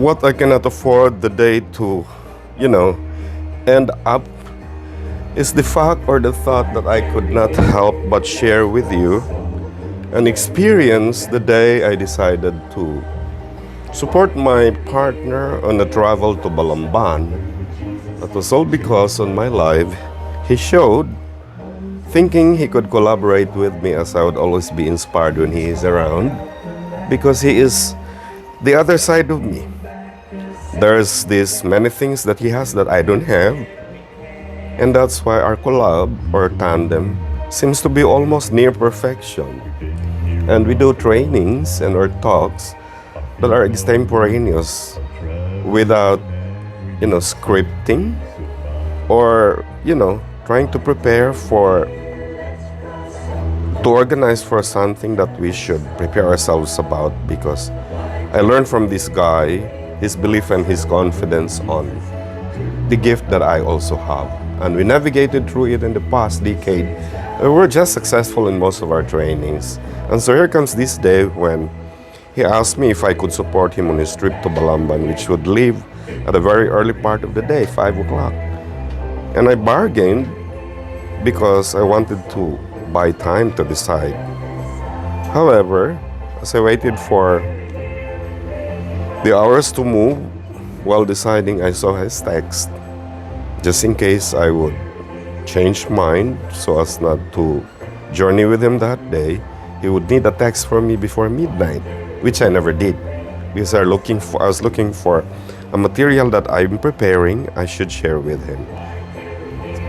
What I cannot afford the day to, you know, end up is the fact or the thought that I could not help but share with you an experience the day I decided to support my partner on a travel to Balamban. That was all because on my live, he showed thinking he could collaborate with me as I would always be inspired when he is around because he is the other side of me. There's these many things that he has that I don't have, and that's why our collab or tandem seems to be almost near perfection. And we do trainings and our talks that are extemporaneous without, scripting or, trying to prepare to organize for something that we should prepare ourselves about, because I learned from this guy his belief and his confidence on the gift that I also have. And we navigated through it in the past decade. We were just successful in most of our trainings. And so here comes this day when he asked me if I could support him on his trip to Balamban, which would leave at a very early part of the day, 5 o'clock. And I bargained because I wanted to buy time to decide. However, as I waited for the hours to move while deciding, I saw his text, just in case I would change mind so as not to journey with him that day. He would need a text from me before midnight, which I never did, because I was looking for a material that I'm preparing I should share with him.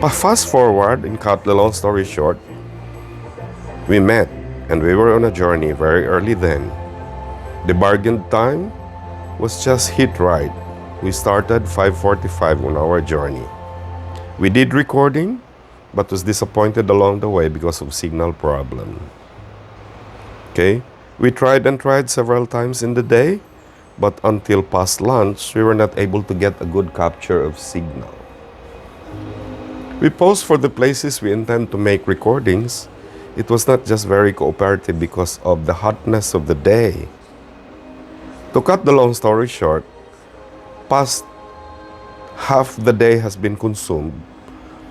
But fast forward and cut the long story short, we met and we were on a journey very early then. The bargained time was just hit right. We started 5:45 on our journey. We did recording, but was disappointed along the way because of signal problem. Okay? We tried and tried several times in the day, but until past lunch, we were not able to get a good capture of signal. We paused for the places we intend to make recordings. It was not just very cooperative because of the hotness of the day. To cut the long story short, past half the day has been consumed,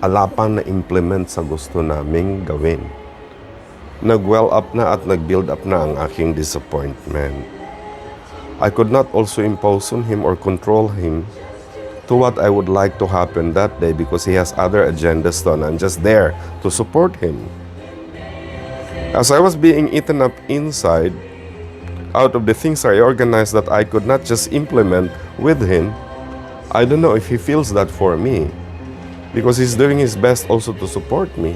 ala pang na-implement sa gusto naming gawin. Nag-well up na at nag-build up na ang aking disappointment. I could not also impose on him or control him to what I would like to happen that day because he has other agendas done. I'm just there to support him. As I was being eaten up inside, out of the things I organized that I could not just implement with him, I don't know if he feels that for me, because he's doing his best also to support me.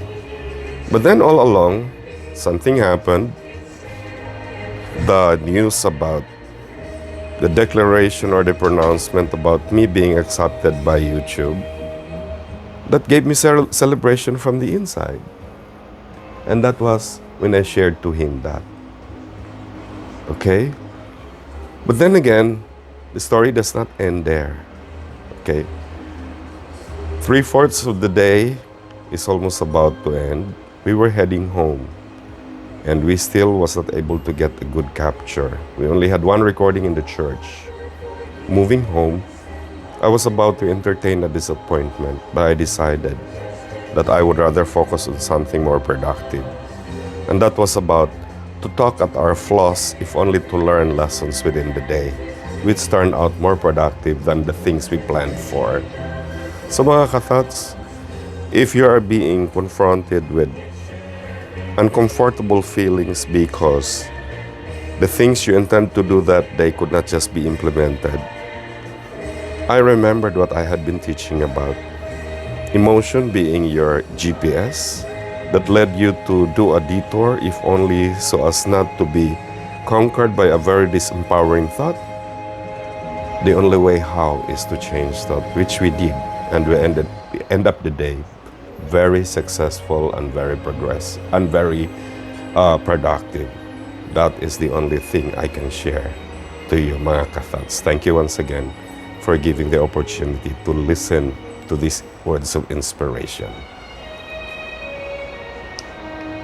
But then all along, something happened. The news about the declaration or the pronouncement about me being accepted by YouTube, that gave me celebration from the inside. And that was when I shared to him that. Okay? But then again, the story does not end there. Okay? 3/4 of the day is almost about to end. We were heading home, and we still was not able to get a good capture. We only had one recording in the church. Moving home, I was about to entertain a disappointment, but I decided that I would rather focus on something more productive. And that was about to talk at our flaws, if only to learn lessons within the day, which turned out more productive than the things we planned for. So mga ka-thoughts, if you are being confronted with uncomfortable feelings because the things you intend to do that day could not just be implemented, I remembered what I had been teaching about. Emotion being your GPS that led you to do a detour, if only so as not to be conquered by a very disempowering thought. The only way how is to change that, which we did, and we end up the day very successful and very productive. That is the only thing I can share to you, mga ka-thoughts. Thank you once again for giving the opportunity to listen to these words of inspiration.